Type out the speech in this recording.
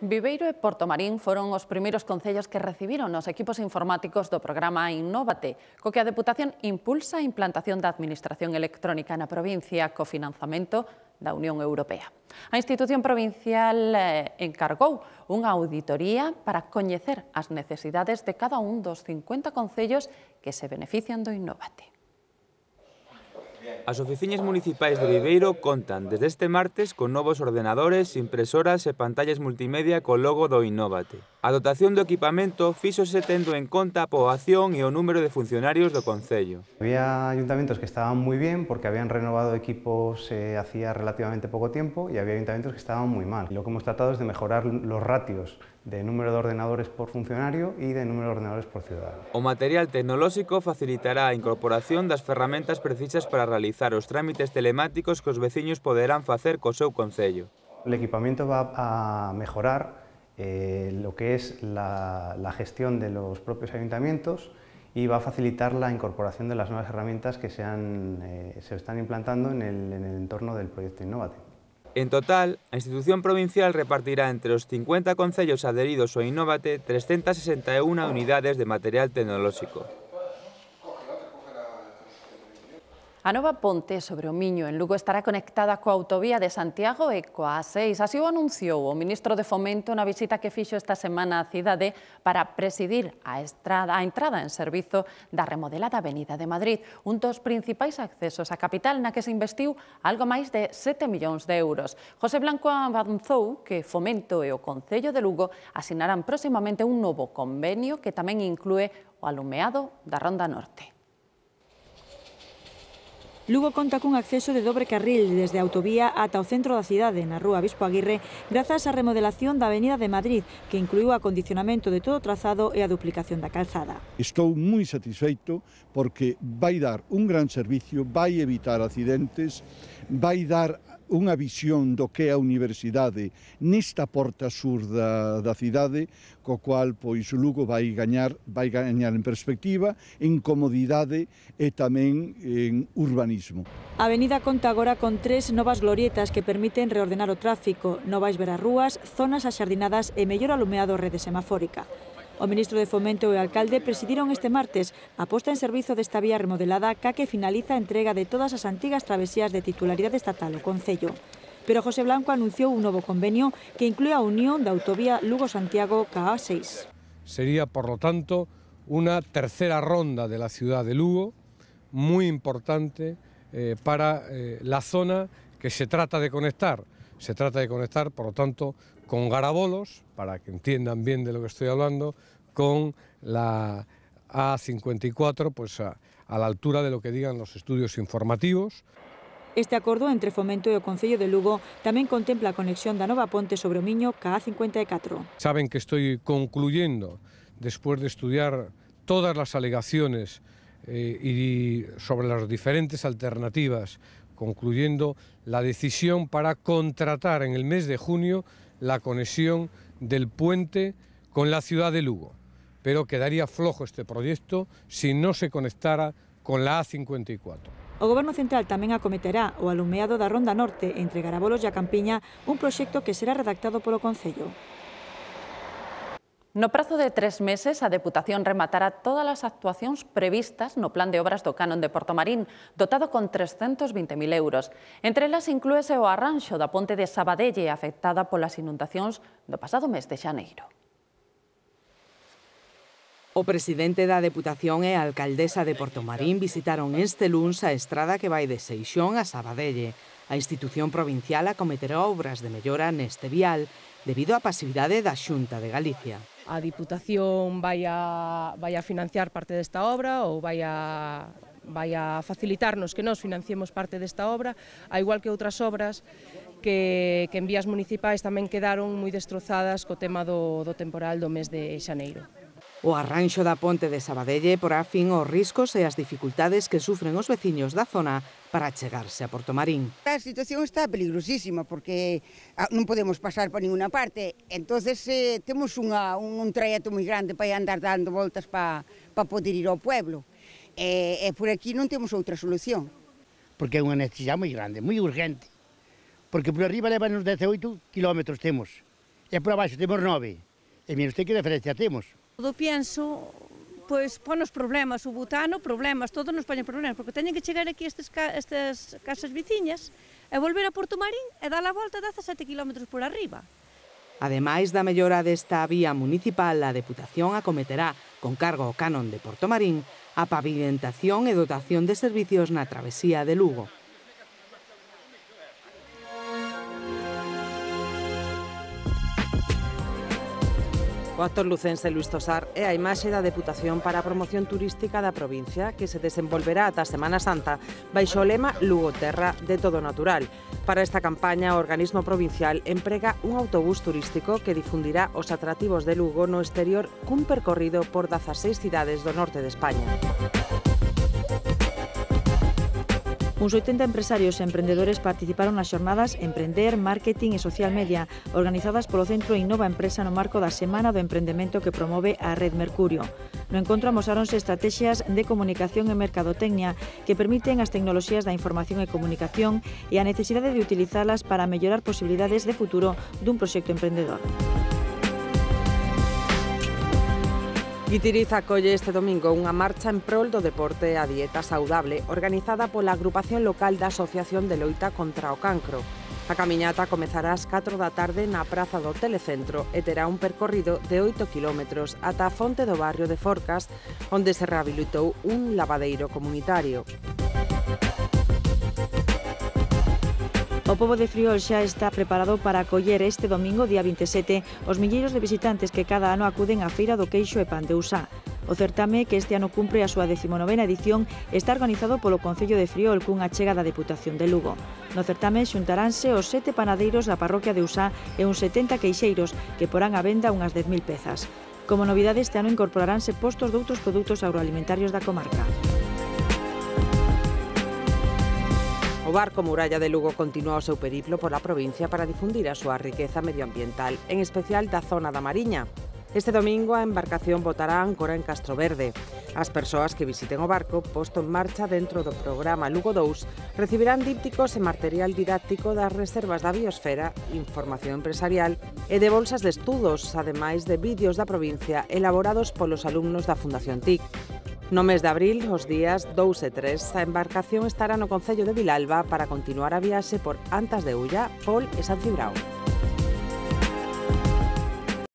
Viveiro e Portomarín foron os primeiros concellos que recibiron os equipos informáticos do programa Innóvate, co que a Deputación impulsa a implantación da Administración electrónica na provincia co financiamento da Unión Europea. A institución provincial encargou unha auditoría para coñecer as necesidades de cada un dos 50 concellos que se benefician do Innóvate. As oficinas municipais de Viveiro contan desde este martes con novos ordenadores, impresoras e pantallas multimedia co logo do Innóvate. A dotación do equipamento fíxose tendo en conta a poboación e o número de funcionarios do concello. Había ayuntamientos que estaban muy bien porque habían renovado equipos hacía relativamente poco tiempo y había ayuntamientos que estaban muy mal. Lo que hemos tratado es de mejorar los ratios de número de ordenadores por funcionario y de número de ordenadores por ciudadano. O material tecnolóxico facilitará a incorporación das ferramentas precisas para realizar os trámites telemáticos que os veciños poderán facer co seu concello. El equipamiento va a mejorar lo que es la gestión de los propios ayuntamientos y va a facilitar la incorporación de las nuevas herramientas que se están implantando en el entorno del proyecto Innóvate. En total, a institución provincial repartirá entre os 50 concellos adheridos ao Innóvate 361 unidades de material tecnolóxico. A nova ponte sobre o Miño en Lugo estará conectada coa autovía de Santiago e coa A6. Así o anunciou o ministro de Fomento na visita que fixo esta semana á cidade para presidir a entrada en servizo da remodelada Avenida de Madrid, un dos principais accesos á capital na que se investiu algo máis de 7 millóns de euros. José Blanco avanzou que Fomento e o Concello de Lugo asinarán próximamente un novo convenio que tamén inclúe o alumeado da Ronda Norte. Lugo conta cun acceso de dobre carril desde a autovía ata o centro da cidade, na rúa Bispo Aguirre, grazas á remodelación da Avenida de Madrid, que incluiu o acondicionamento de todo o trazado e a duplicación da calzada. Estou moi satisfeito porque vai dar un gran servicio, vai evitar accidentes, vai dar unha visión do que é a universidade nesta porta sur da cidade, co cual pois o Lugo vai gañar en perspectiva, en comodidade e tamén en urbanismo. A avenida conta agora con 3 novas glorietas que permiten reordenar o tráfico, novas verarrúas, zonas axardinadas e mellor alumeado rede semafórica. O ministro de Fomento e o alcalde presidiron este martes a posta en servizo desta vía remodelada ca que finaliza a entrega de todas as antigas travesías de titularidade estatal ao concello. Pero José Blanco anunciou un novo convenio que inclúe a unión da autovía Lugo-Santiago ca A6. Sería, por lo tanto, una tercera ronda de la ciudad de Lugo, muy importante para la zona que se trata de conectar. Se trata de conectar, por lo tanto, con Garabolos, para que entiendan bien de lo que estoy hablando, con la A54, pues a la altura de lo que digan los estudios informativos. Este acordo entre Fomento e o Concello de Lugo tamén contempla a conexión da nova ponte sobre o Miño ca A54. Saben que estoy concluyendo, después de estudiar todas las alegaciones y sobre las diferentes alternativas, concluyendo la decisión para contratar en el mes de junio la conexión del puente con la ciudad de Lugo. Pero quedaría flojo este proyecto si no se conectara con la A54. O Goberno Central tamén acometerá o alumeado da Ronda Norte entre Garabolos e a Campiña, un proxecto que será redactado polo Concello. No prazo de 3 meses, a Deputación rematará todas as actuacións previstas no Plan de Obras do Canon de Portomarín, dotado con 320.000 euros. Entre elas inclúese o arranxo da ponte de Sabadelle afectada polas inundacións do pasado mes de xaneiro. O presidente da Deputación e a alcaldesa de Portomarín visitaron este luns a estrada que vai de Seixón a Sabadelle. A institución provincial acometerá obras de mellora neste vial debido á pasividade da Xunta de Galicia. A Diputación vai a financiar parte desta obra ou vai a facilitarnos que nos financiemos parte desta obra, a igual que outras obras que en vías municipais tamén quedaron moi destrozadas co tema do temporal do mes de xaneiro. O arranxo da ponte de Sabadelle porá fin aos riscos e as dificultades que sufren os veciños da zona para chegarse a Portomarín. A situación está peligrosísima porque non podemos pasar por ninguna parte. Entonces temos un trayeto moi grande para andar dando voltas para poder ir ao pueblo. E por aquí non temos outra solución. Porque é unha necesidade moi grande, moi urgente. Porque por arriba levanos 18 kilómetros temos. e por abaixo temos 9. E mire usted que diferencia temos. Todo pienso, pois, ponos problemas, o butano, problemas, todos nos poñen problemas, porque teñen que chegar aquí estas casas veciñas e volver a Porto Marín e dar a volta 17 km por arriba. Ademais da mellora desta vía municipal, a Deputación acometerá, con cargo ao canon de Porto Marín, a pavimentación e dotación de servicios na travesía de Lugo. O actor lucense Luís Tosar é a imaxe da Deputación para a promoción turística da provincia que se desenvolverá ata a Semana Santa baixo o lema Lugo Terra de todo natural. Para esta campaña, o organismo provincial emprega un autobús turístico que difundirá os atractivos de Lugo no exterior cun percorrido por 16 cidades do norte de España. Uns 80 empresarios e emprendedores participaron nas xornadas Emprender, Marketing e Social Media, organizadas polo Centro Innova Empresa no marco da Semana do Emprendemento que promove a Red Mercurio. No encontro amosáronse estrategias de comunicación e mercadotecnia que permiten as tecnoloxías da información e comunicación e a necesidade de utilizalas para mellorar posibilidades de futuro dun proxecto emprendedor. Guitiriz acolle este domingo unha marcha en prol do deporte e a dieta saudable organizada pola agrupación local da Asociación de Loita contra o Cancro. A camiñata comezará ás 4 da tarde na praza do Telecentro e terá un percorrido de 8 km ata a fonte do barrio de Forcas, onde se rehabilitou un lavadeiro comunitario. O pobo de Friol xa está preparado para acoller este domingo, día 27, os milleiros de visitantes que cada ano acuden á Feira do Queixo e Pan de Usá. O certame, que este ano cumpre a súa 19ª edición, está organizado polo Concello de Friol cunha achega da Deputación de Lugo. No certame xuntaránse os 7 panadeiros da parroquia de Usá e uns 70 queixeiros que porán á venda unhas 10.000 pezas. Como novidade, este ano incorporaránse postos de outros produtos agroalimentarios da comarca. O barco Muralla de Lugo continúa o seu periplo pola provincia para difundir a súa riqueza medioambiental, en especial da zona da Mariña. Este domingo a embarcación botará áncora en Castroverde. As persoas que visiten o barco, posto en marcha dentro do programa Lugo 2, recibirán dípticos e material didáctico das reservas da biosfera, información empresarial e de bolsas de estudos, ademais de vídeos da provincia elaborados polos alumnos da Fundación TIC. No mes de abril, os días 2 e 3, a embarcación estará no concello de Vilalba para continuar a viaxe por Antas de Ulla, Pol e San Cibrao.